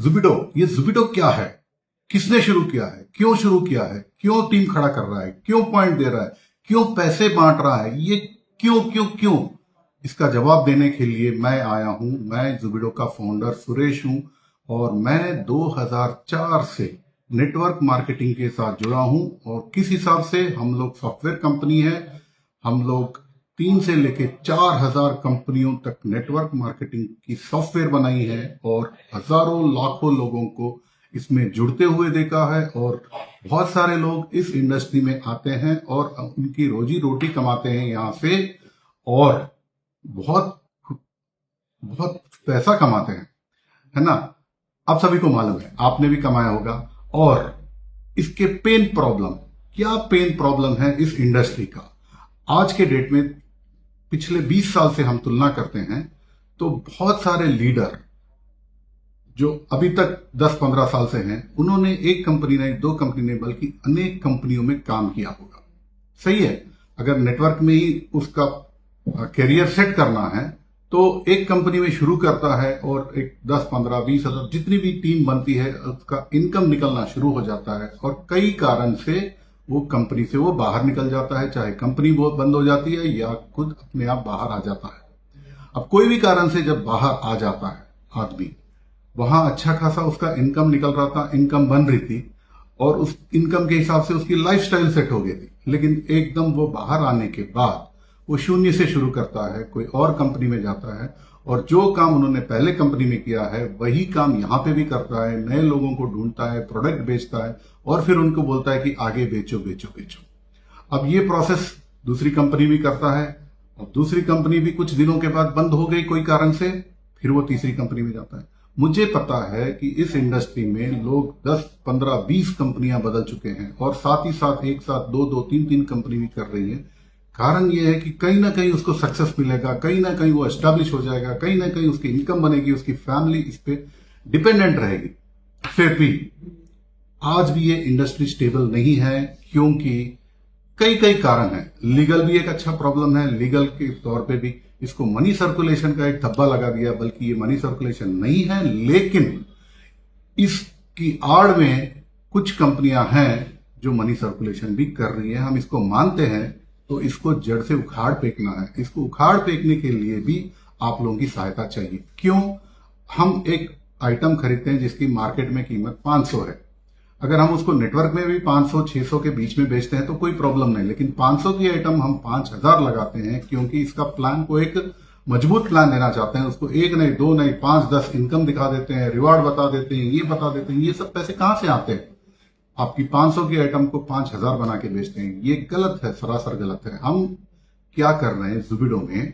जुबिडो, ये जुबिडो क्या है, किसने शुरू किया है, क्यों शुरू किया है, क्यों टीम खड़ा कर रहा है, क्यों पॉइंट दे रहा है, क्यों पैसे बांट रहा है, ये क्यों क्यों क्यों, इसका जवाब देने के लिए मैं आया हूं। मैं जुबिडो का फाउंडर सुरेश हूं और मैं 2004 से नेटवर्क मार्केटिंग के साथ जुड़ा हूं। और किस हिसाब से, हम लोग सॉफ्टवेयर कंपनी है, हम लोग 3 से लेके 4000 कंपनियों तक नेटवर्क मार्केटिंग की सॉफ्टवेयर बनाई है और हजारों लाखों लोगों को इसमें जुड़ते हुए देखा है। और बहुत सारे लोग इस इंडस्ट्री में आते हैं और उनकी रोजी रोटी कमाते हैं यहाँ से और बहुत बहुत पैसा कमाते हैं, है ना। आप सभी को मालूम है, आपने भी कमाया होगा। और इसके पेन प्रॉब्लम, क्या पेन प्रॉब्लम है इस इंडस्ट्री का आज के डेट में, पिछले 20 साल से हम तुलना करते हैं तो बहुत सारे लीडर जो अभी तक 10-15 साल से हैं, उन्होंने एक कंपनी नहीं, 2 कंपनी नहीं, बल्कि अनेक कंपनियों में काम किया होगा। सही है, अगर नेटवर्क में ही उसका करियर सेट करना है तो एक कंपनी में शुरू करता है और एक 10-15-20 हजार जितनी भी टीम बनती है उसका इनकम निकलना शुरू हो जाता है और कई कारण से वो कंपनी से वो बाहर निकल जाता है, चाहे कंपनी बहुत बंद हो जाती है या खुद अपने आप बाहर आ जाता है। अब कोई भी कारण से जब बाहर आ जाता है आदमी, वहां अच्छा खासा उसका इनकम निकल रहा था, इनकम बन रही थी और उस इनकम के हिसाब से उसकी लाइफस्टाइल सेट हो गई थी, लेकिन एकदम वो बाहर आने के बाद वो शून्य से शुरू करता है, कोई और कंपनी में जाता है और जो काम उन्होंने पहले कंपनी में किया है वही काम यहां पे भी करता है, नए लोगों को ढूंढता है, प्रोडक्ट बेचता है और फिर उनको बोलता है कि आगे बेचो बेचो बेचो। अब ये प्रोसेस दूसरी कंपनी भी करता है और दूसरी कंपनी भी कुछ दिनों के बाद बंद हो गई कोई कारण से, फिर वो तीसरी कंपनी में जाता है। मुझे पता है कि इस इंडस्ट्री में लोग 10-15-20 कंपनियां बदल चुके हैं और साथ ही साथ एक साथ 2-2, 3-3 कंपनी भी कर रही है। कारण यह है कि कहीं ना कहीं उसको सक्सेस मिलेगा, कहीं ना कहीं वो एस्टैब्लिश हो जाएगा, कहीं ना कहीं उसकी इनकम बनेगी, उसकी फैमिली इस पे डिपेंडेंट रहेगी। फिर भी आज भी ये इंडस्ट्री स्टेबल नहीं है क्योंकि कई कई कारण है। लीगल भी एक अच्छा प्रॉब्लम है, लीगल के तौर पे भी इसको मनी सर्कुलेशन का एक धब्बा लगा दिया, बल्कि ये मनी सर्कुलेशन नहीं है, लेकिन इसकी आड़ में कुछ कंपनियां हैं जो मनी सर्कुलेशन भी कर रही है। हम इसको मानते हैं तो इसको जड़ से उखाड़ फेंकना है। इसको उखाड़ फेंकने के लिए भी आप लोगों की सहायता चाहिए। क्यों? हम एक आइटम खरीदते हैं जिसकी मार्केट में कीमत 500 है, अगर हम उसको नेटवर्क में भी 500-600 के बीच में बेचते हैं तो कोई प्रॉब्लम नहीं, लेकिन 500 की आइटम हम 5000 लगाते हैं क्योंकि इसका प्लान को एक मजबूत प्लान देना चाहते हैं। उसको 1 नहीं, 2 नहीं, 5-10 इनकम दिखा देते हैं, रिवार्ड बता देते हैं, ये बता देते हैं। ये सब पैसे कहां से आते हैं? आपकी 500 की आइटम को 5000 बना के बेचते हैं। ये गलत है, सरासर गलत है। हम क्या कर रहे हैं जुबिडो में,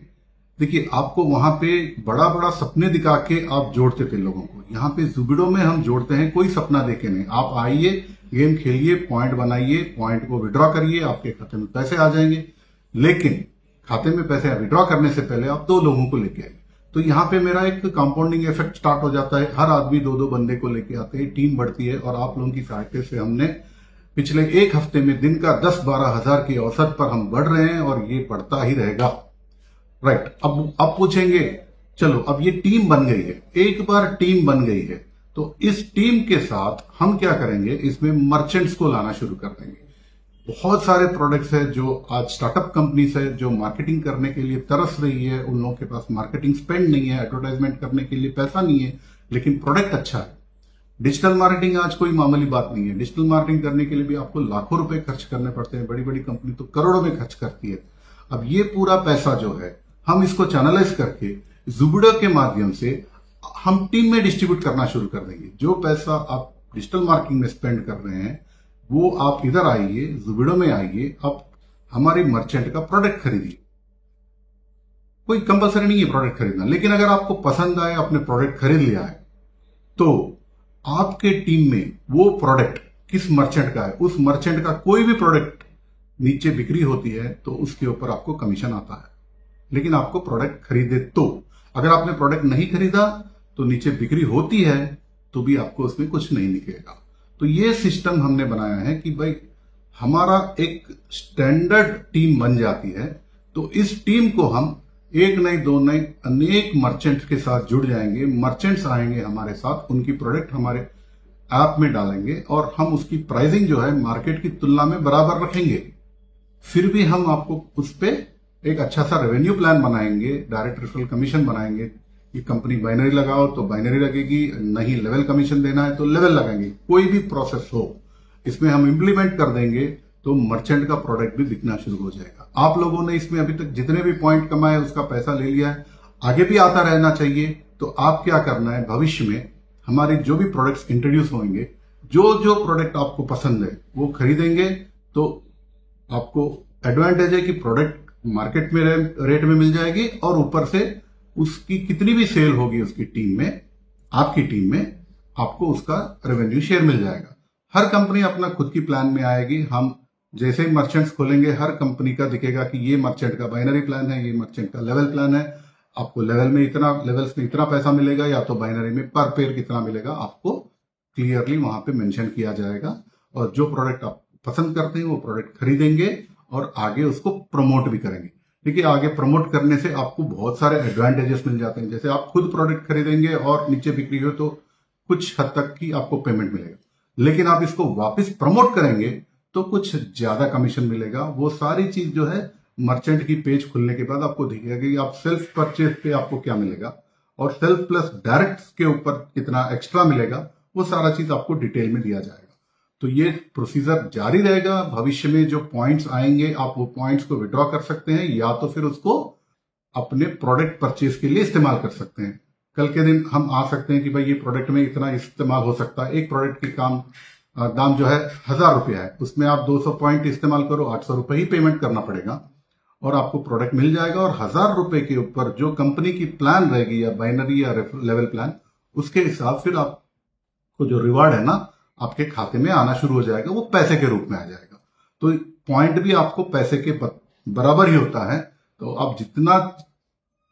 देखिए, आपको वहां पे बड़ा बड़ा सपने दिखा के आप जोड़ते थे लोगों को। यहाँ पे जुबिडो में हम जोड़ते हैं कोई सपना देके नहीं। आप आइए, गेम खेलिए, पॉइंट बनाइए, पॉइंट को विड्रॉ करिए, आपके खाते में पैसे आ जाएंगे। लेकिन खाते में पैसे विड्रॉ करने से पहले आप 2 लोगों को लेके आइए। तो यहाँ पे मेरा एक कंपाउंडिंग इफेक्ट स्टार्ट हो जाता है। हर आदमी 2-2 बंदे को लेके आते हैं, टीम बढ़ती है और आप लोगों की सहायता से हमने पिछले 1 हफ्ते में दिन का 10-12 हजार की औसत पर हम बढ़ रहे हैं और ये बढ़ता ही रहेगा। राइट। अब पूछेंगे, चलो अब ये टीम बन गई है, एक बार टीम बन गई है तो इस टीम के साथ हम क्या करेंगे, इसमें मर्चेंट्स को लाना शुरू कर देंगे। बहुत सारे प्रोडक्ट्स है जो आज स्टार्टअप कंपनीज है जो मार्केटिंग करने के लिए तरस रही है। उन लोगों के पास मार्केटिंग स्पेंड नहीं है, एडवर्टाइजमेंट करने के लिए पैसा नहीं है, लेकिन प्रोडक्ट अच्छा है। डिजिटल मार्केटिंग आज कोई मामूली बात नहीं है। डिजिटल मार्केटिंग करने के लिए भी आपको लाखों रुपए खर्च करने पड़ते हैं, बड़ी बड़ी कंपनी तो करोड़ों में खर्च करती है। अब ये पूरा पैसा जो है हम इसको चैनलाइज करके जुबिडो के माध्यम से हम टीम में डिस्ट्रीब्यूट करना शुरू कर देंगे। जो पैसा आप डिजिटल मार्केटिंग में स्पेंड कर रहे हैं वो आप इधर आइए, जुबिडो में आइए, आप हमारे मर्चेंट का प्रोडक्ट खरीदिए। कोई कंपलसरी नहीं है प्रोडक्ट खरीदना, लेकिन अगर आपको पसंद आए, आपने प्रोडक्ट खरीद लिया है, तो आपके टीम में वो प्रोडक्ट किस मर्चेंट का है, उस मर्चेंट का कोई भी प्रोडक्ट नीचे बिक्री होती है तो उसके ऊपर आपको कमीशन आता है। लेकिन आपको प्रोडक्ट खरीदे तो, अगर आपने प्रोडक्ट नहीं खरीदा तो नीचे बिक्री होती है तो भी आपको उसमें कुछ नहीं निकलेगा। तो ये सिस्टम हमने बनाया है कि भाई हमारा एक स्टैंडर्ड टीम बन जाती है, तो इस टीम को हम एक नहीं दो नहीं अनेक मर्चेंट्स के साथ जुड़ जाएंगे। मर्चेंट्स आएंगे हमारे साथ, उनकी प्रोडक्ट हमारे ऐप में डालेंगे और हम उसकी प्राइसिंग जो है मार्केट की तुलना में बराबर रखेंगे। फिर भी हम आपको उस पर एक अच्छा सा रेवेन्यू प्लान बनाएंगे, डायरेक्ट रेफरल कमीशन बनाएंगे कि कंपनी बाइनरी लगाओ तो बाइनरी लगेगी, नहीं लेवल कमीशन देना है तो लेवल लगाएंगे। कोई भी प्रोसेस हो इसमें हम इंप्लीमेंट कर देंगे तो मर्चेंट का प्रोडक्ट भी बिकना शुरू हो जाएगा। आप लोगों ने इसमें अभी तक जितने भी पॉइंट कमाए उसका पैसा ले लिया है, आगे भी आता रहना चाहिए। तो आप क्या करना है, भविष्य में हमारे जो भी प्रोडक्ट्स इंट्रोड्यूस होंगे, जो जो प्रोडक्ट आपको पसंद है वो खरीदेंगे तो आपको एडवांटेज है कि प्रोडक्ट मार्केट में रेट में मिल जाएगी और ऊपर से उसकी कितनी भी सेल होगी उसकी टीम में, आपकी टीम में, आपको उसका रेवेन्यू शेयर मिल जाएगा। हर कंपनी अपना खुद की प्लान में आएगी। हम जैसे ही मर्चेंट्स खोलेंगे हर कंपनी का दिखेगा कि ये मर्चेंट का बाइनरी प्लान है, ये मर्चेंट का लेवल प्लान है, आपको लेवल्स में इतना पैसा मिलेगा या तो बाइनरी में पर पेयर कितना मिलेगा, आपको क्लियरली वहां पे मेंशन किया जाएगा। और जो प्रोडक्ट आप पसंद करते हैं वो प्रोडक्ट खरीदेंगे और आगे उसको प्रमोट भी करेंगे। देखिए, आगे प्रमोट करने से आपको बहुत सारे एडवांटेजेस मिल जाते हैं। जैसे आप खुद प्रोडक्ट खरीदेंगे और नीचे बिक्री हो तो कुछ हद तक की आपको पेमेंट मिलेगा, लेकिन आप इसको वापस प्रमोट करेंगे तो कुछ ज्यादा कमीशन मिलेगा। वो सारी चीज जो है मर्चेंट की पेज खुलने के बाद आपको दिखेगा कि आप सेल्फ परचेज पे आपको क्या मिलेगा और सेल्फ प्लस डायरेक्ट के ऊपर कितना एक्स्ट्रा मिलेगा, वो सारा चीज आपको डिटेल में दिया जाएगा। तो ये प्रोसीजर जारी रहेगा। भविष्य में जो पॉइंट्स आएंगे आप वो पॉइंट्स को विड्रॉ कर सकते हैं या तो फिर उसको अपने प्रोडक्ट परचेज के लिए इस्तेमाल कर सकते हैं। कल के दिन हम आ सकते हैं कि भाई ये प्रोडक्ट में इतना इस्तेमाल हो सकता है। एक प्रोडक्ट की दाम जो है 1000 रुपया है, उसमें आप 200 पॉइंट इस्तेमाल करो, 800 रुपये ही पेमेंट करना पड़ेगा और आपको प्रोडक्ट मिल जाएगा। और 1000 रुपए के ऊपर जो कंपनी की प्लान रहेगी या बाइनरी या लेवल प्लान, उसके हिसाब फिर आपको जो रिवार्ड है ना आपके खाते में आना शुरू हो जाएगा, वो पैसे के रूप में आ जाएगा। तो पॉइंट भी आपको पैसे के बराबर ही होता है। तो आप जितना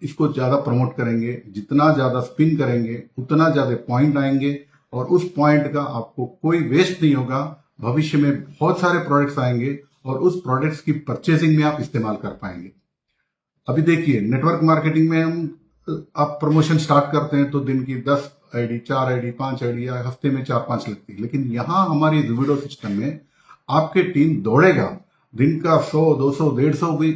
इसको ज्यादा प्रमोट करेंगे, जितना ज्यादा स्पिन करेंगे, उतना ज्यादा पॉइंट आएंगे और उस पॉइंट का आपको कोई वेस्ट नहीं होगा। भविष्य में बहुत सारे प्रोडक्ट्स आएंगे और उस प्रोडक्ट्स की परचेसिंग में आप इस्तेमाल कर पाएंगे। अभी देखिए, नेटवर्क मार्केटिंग में हम आप प्रमोशन स्टार्ट करते हैं तो दिन की 10 आईडी, 4 आईडी, 5 आईडी या हफ्ते में 4-5 लगती है, लेकिन यहां हमारी ज़ुबिडो सिस्टम में आपके टीम दौड़ेगा, दिन का 100, 200, 150 भी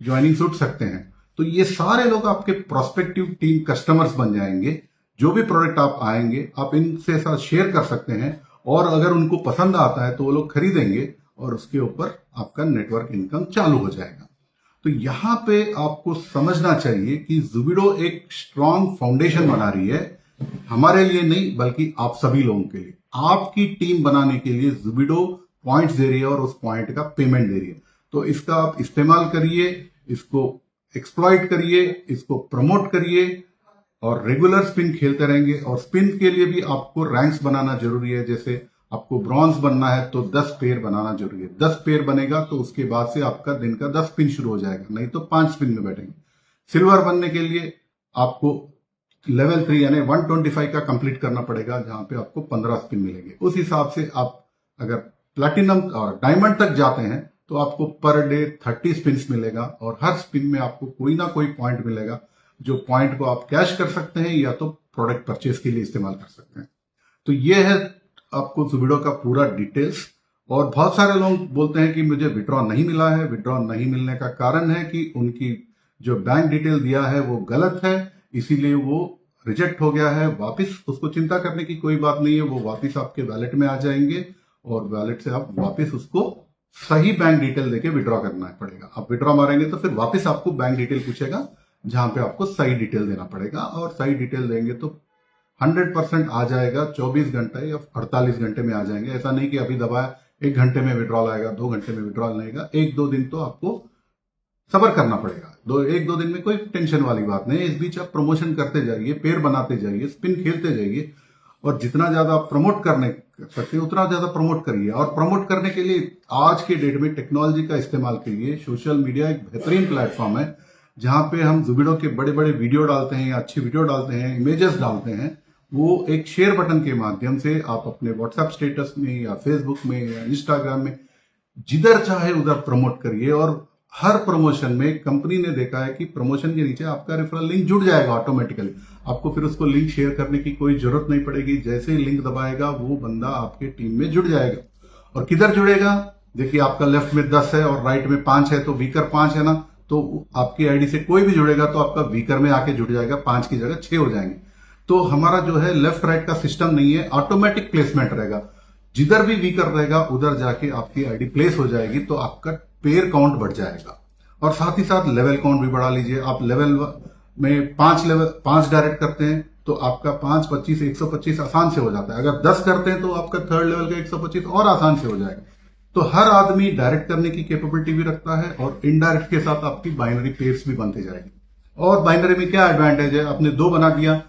ज्वाइनिंग उठ सकते हैं। तो ये सारे लोग आपके प्रोस्पेक्टिव टीम कस्टमर्स बन जाएंगे। जो भी प्रोडक्ट आप आएंगे आप इनसे साथ शेयर कर सकते हैं और अगर उनको पसंद आता है तो वो लोग खरीदेंगे और उसके ऊपर आपका नेटवर्क इनकम चालू हो जाएगा। तो यहाँ पे आपको समझना चाहिए कि ज़ुबिडो एक स्ट्रॉन्ग फाउंडेशन बना रही है, हमारे लिए नहीं बल्कि आप सभी लोगों के लिए। आपकी टीम बनाने के लिए ज़ुबिडो पॉइंट्स दे रही है और उस पॉइंट का पेमेंट दे रही है। तो इसका आप इस्तेमाल करिए, इसको एक्सप्लॉइट करिए, इसको प्रमोट करिए और रेगुलर स्पिन खेलते रहेंगे। और स्पिन के लिए भी आपको रैंक्स बनाना जरूरी है। जैसे आपको ब्रॉन्ज बनना है तो 10 पेयर बनाना जरूरी है। 10 पेयर बनेगा तो उसके बाद से आपका दिन का 10 स्पिन शुरू हो जाएगा, नहीं तो 5 स्पिन में बैठेंगे। सिल्वर बनने के लिए आपको लेवल 3 यानी 125 का कंप्लीट करना पड़ेगा, जहां पे आपको 15 स्पिन मिलेंगे। उस हिसाब से आप अगर प्लैटिनम और डायमंड तक जाते हैं तो आपको पर डे 30 स्पिन मिलेगा और हर स्पिन में आपको कोई ना कोई पॉइंट मिलेगा, जो पॉइंट को आप कैश कर सकते हैं या तो प्रोडक्ट परचेज के लिए इस्तेमाल कर सकते हैं। तो ये है आपको ज़ुबिडो का पूरा डिटेल्स। और बहुत सारे लोग बोलते हैं कि मुझे विड्रॉ नहीं मिला है। विड्रॉ नहीं मिलने का कारण है कि उनकी जो बैंक डिटेल दिया है वो गलत है, इसीलिए वो रिजेक्ट हो गया है। वापस उसको चिंता करने की कोई बात नहीं है, वो वापस आपके वैलेट में आ जाएंगे और वैलेट से आप वापस उसको सही बैंक डिटेल देके विड्रॉ करना पड़ेगा। आप विड्रॉ मारेंगे तो फिर वापस आपको बैंक डिटेल पूछेगा, जहां पे आपको सही डिटेल देना पड़ेगा और सही डिटेल देंगे तो 100% आ जाएगा। 24 घंटे या 48 घंटे में आ जाएंगे। ऐसा नहीं कि अभी दबाया 1 घंटे में विड्रॉल आएगा, 2 घंटे में विड्रॉल आएगा। 1-2 दिन तो आपको सबर करना पड़ेगा। 1-2 दिन में कोई टेंशन वाली बात नहीं है। इस बीच आप प्रमोशन करते जाइए, पेयर बनाते जाइए, स्पिन खेलते जाइए और जितना ज्यादा आप प्रमोट करने सकते हैं उतना ज्यादा प्रमोट करिए। और प्रमोट करने के लिए आज के डेट में टेक्नोलॉजी का इस्तेमाल करिए। सोशल मीडिया एक बेहतरीन प्लेटफॉर्म है जहां पे हम ज़ुबिडो के बड़े बड़े वीडियो डालते हैं या अच्छी वीडियो डालते हैं, इमेजेस डालते हैं। वो एक शेयर बटन के माध्यम से आप अपने व्हाट्सएप स्टेटस में या फेसबुक में या इंस्टाग्राम में जिधर चाहे उधर प्रमोट करिए और हर प्रमोशन में कंपनी ने देखा है कि प्रमोशन के नीचे आपका रेफरल लिंक जुड़ जाएगा ऑटोमेटिकली। आपको फिर उसको लिंक शेयर करने की कोई जरूरत नहीं पड़ेगी। जैसे ही लिंक दबाएगा वो बंदा आपके टीम में जुड़ जाएगा। और किधर जुड़ेगा? देखिए, आपका लेफ्ट में 10 है और राइट में 5 है, तो वीकर 5 है ना, तो आपकी आईडी से कोई भी जुड़ेगा तो आपका वीकर में आके जुड़ जाएगा, 5 की जगह 6 हो जाएंगे। तो हमारा जो है लेफ्ट राइट का सिस्टम नहीं है, ऑटोमेटिक प्लेसमेंट रहेगा। जिधर भी वीकर रहेगा उधर जाके आपकी आईडी प्लेस हो जाएगी, तो आपका पेयर काउंट बढ़ जाएगा। और साथ ही साथ लेवल काउंट भी बढ़ा लीजिए। आप लेवल में 5 डायरेक्ट करते हैं तो आपका 5, 25, 125 आसान से हो जाता है। अगर 10 करते हैं तो आपका थर्ड लेवल का 125 और आसान से हो जाएगा। तो हर आदमी डायरेक्ट करने की कैपेबिलिटी भी रखता है और इनडायरेक्ट के साथ आपकी बाइनरी पेयर्स भी बनती जाएगी। और बाइनरी में क्या एडवांटेज है? आपने 2 बना दिया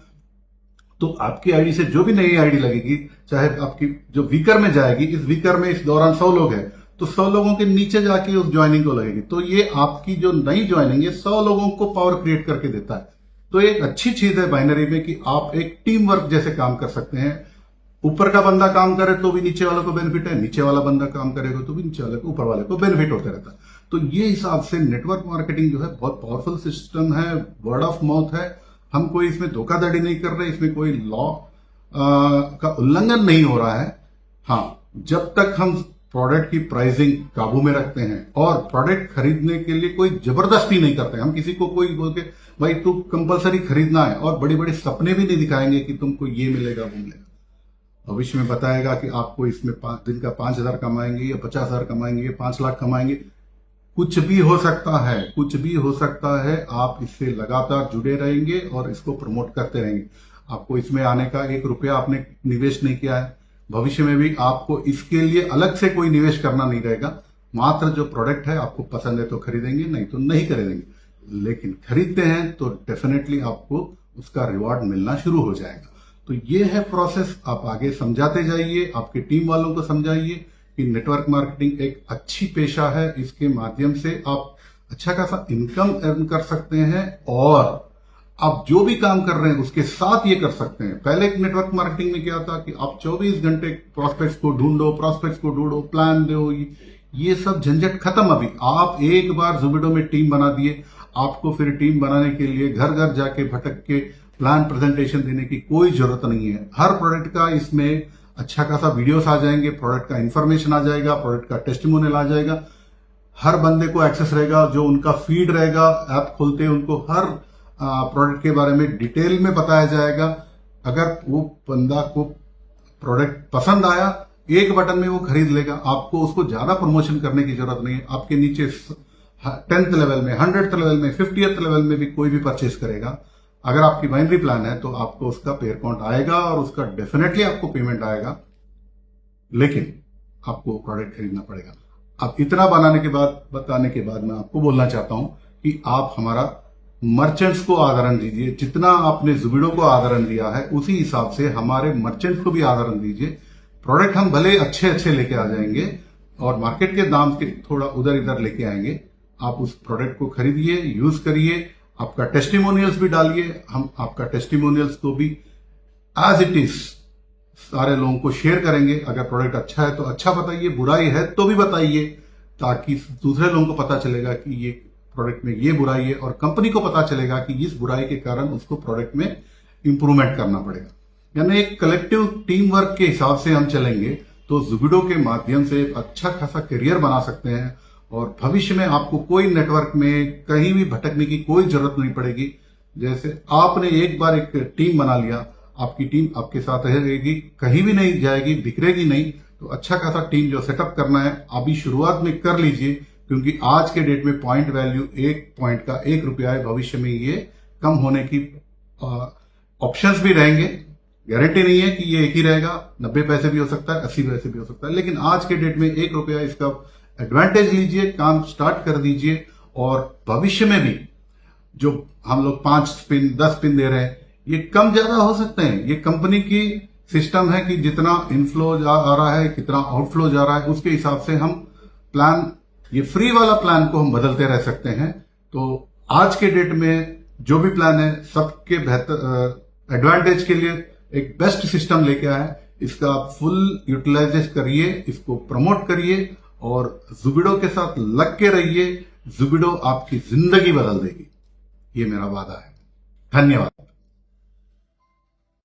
तो आपकी आईडी से जो भी नई आईडी लगेगी, चाहे आपकी जो वीकर में जाएगी, इस वीकर में इस दौरान 100 लोग हैं तो 100 लोगों के नीचे जाके उस ज्वाइनिंग को लगेगी। तो ये आपकी जो नई ज्वाइनिंग है 100 लोगों को पावर क्रिएट करके देता है। तो एक अच्छी चीज है बाइनरी में कि आप एक टीम वर्क जैसे काम कर सकते हैं। ऊपर का बंदा काम करे तो भी नीचे वाले को बेनिफिट है, नीचे वाला बंदा काम करेगा तो भी नीचे वाले को ऊपर वाले को बेनिफिट होता रहता है। तो ये हिसाब से नेटवर्क मार्केटिंग जो है बहुत पावरफुल सिस्टम है, वर्ड ऑफ माउथ है। हम कोई इसमें धोखाधड़ी नहीं कर रहे, इसमें कोई लॉ का उल्लंघन नहीं हो रहा है। हाँ, जब तक हम प्रोडक्ट की प्राइसिंग काबू में रखते हैं और प्रोडक्ट खरीदने के लिए कोई जबरदस्ती नहीं करते, हम किसी को कोई बोल के भाई तू कंपलसरी खरीदना है और बड़ी बड़ी सपने भी नहीं दिखाएंगे कि तुमको ये मिलेगा वो मिलेगा। भविष्य में बताएगा कि आपको इसमें दिन का 5,000 कमाएंगे या 50,000 कमाएंगे या 5 लाख कमाएंगे। कुछ भी हो सकता है, कुछ भी हो सकता है। आप इससे लगातार जुड़े रहेंगे और इसको प्रमोट करते रहेंगे। आपको इसमें आने का 1 रुपया आपने निवेश नहीं किया है, भविष्य में भी आपको इसके लिए अलग से कोई निवेश करना नहीं रहेगा। मात्र जो प्रोडक्ट है आपको पसंद है तो खरीदेंगे, नहीं तो नहीं खरीदेंगे। लेकिन खरीदते हैं तो डेफिनेटली आपको उसका रिवॉर्ड मिलना शुरू हो जाएगा। तो ये है प्रोसेस। आप आगे समझाते जाइए, आपके टीम वालों को समझाइए कि नेटवर्क मार्केटिंग एक अच्छी पेशा है। इसके माध्यम से आप अच्छा खासा इनकम अर्न कर सकते हैं और आप जो भी काम कर रहे हैं उसके साथ ये कर सकते हैं। पहले नेटवर्क मार्केटिंग में क्या था कि आप 24 घंटे प्रोस्पेक्ट्स को ढूंढो, प्लान दो, ये सब झंझट खत्म। अभी आप एक बार ज़ुबिडो में टीम बना दिए, आपको फिर टीम बनाने के लिए घर घर जाके भटक के प्लान प्रेजेंटेशन देने की कोई जरूरत नहीं है। हर प्रोडक्ट का इसमें अच्छा खासा वीडियोस आ जाएंगे, प्रोडक्ट का इंफॉर्मेशन आ जाएगा, प्रोडक्ट का टेस्टिमोनियल आ जाएगा। हर बंदे को एक्सेस रहेगा, जो उनका फीड रहेगा, ऐप खोलते हैं उनको हर प्रोडक्ट के बारे में डिटेल में बताया जाएगा। अगर वो बंदा को प्रोडक्ट पसंद आया, एक बटन में वो खरीद लेगा। आपको उसको ज्यादा प्रमोशन करने की जरूरत नहीं है। आपके नीचे 10th लेवल में, 100th लेवल में, 50th लेवल में भी कोई भी परचेस करेगा, अगर आपकी बाइनरी प्लान है तो आपको उसका पेयर काउंट आएगा और उसका डेफिनेटली आपको पेमेंट आएगा। लेकिन आपको प्रोडक्ट खरीदना पड़ेगा। अब इतना बताने के बाद मैं आपको बोलना चाहता हूं कि आप हमारा मर्चेंट्स को आदरण दीजिए। जितना आपने ज़ुबिडो को आदरण दिया है उसी हिसाब से हमारे मर्चेंट्स को भी आदरण दीजिए। प्रोडक्ट हम भले अच्छे लेके आ जाएंगे और मार्केट के दाम के थोड़ा उधर इधर लेके आएंगे, आप उस प्रोडक्ट को खरीदिए, यूज करिए, आपका टेस्टिमोनियल्स भी डालिए। हम आपका टेस्टिमोनियल्स को भी एज इट इज सारे लोगों को शेयर करेंगे। अगर प्रोडक्ट अच्छा है तो अच्छा बताइए, बुराई है तो भी बताइए, ताकि दूसरे लोगों को पता चलेगा कि ये प्रोडक्ट में ये बुराई है और कंपनी को पता चलेगा कि इस बुराई के कारण उसको प्रोडक्ट में इंप्रूवमेंट करना पड़ेगा। यानी एक कलेक्टिव टीम वर्क के हिसाब से हम चलेंगे तो ज़ुबिडो के माध्यम से अच्छा खासा करियर बना सकते हैं और भविष्य में आपको कोई नेटवर्क में कहीं भी भटकने की कोई जरूरत नहीं पड़ेगी। जैसे आपने एक बार एक टीम बना लिया, आपकी टीम आपके साथ रहेगी, कहीं भी नहीं जाएगी, बिखरेगी नहीं। तो अच्छा खासा टीम जो सेटअप करना है अभी शुरुआत में कर लीजिए, क्योंकि आज के डेट में पॉइंट वैल्यू 1 पॉइंट का 1 रुपया है। भविष्य में ये कम होने की ऑप्शंस भी रहेंगे। गारंटी नहीं है कि ये एक ही रहेगा, 90 पैसे भी हो सकता है, 80 पैसे भी हो सकता है, लेकिन आज के डेट में 1 रुपया इसका एडवांटेज लीजिए, काम स्टार्ट कर दीजिए। और भविष्य में भी जो हम लोग 5 स्पिन 10 स्पिन दे रहे हैं, ये कम ज्यादा हो सकते हैं। ये कंपनी की सिस्टम है कि जितना इनफ्लो आ रहा है, कितना आउटफ्लो जा रहा है, उसके हिसाब से हम प्लान, ये फ्री वाला प्लान को हम बदलते रह सकते हैं। तो आज के डेट में जो भी प्लान है सबके बेहतर एडवांटेज के लिए एक बेस्ट सिस्टम लेके आए। इसका आप फुल यूटिलाइज करिए, इसको प्रमोट करिए और ज़ुबिडो के साथ लग के रहिए। जुबिडो आपकी जिंदगी बदल देगी, ये मेरा वादा है। धन्यवाद।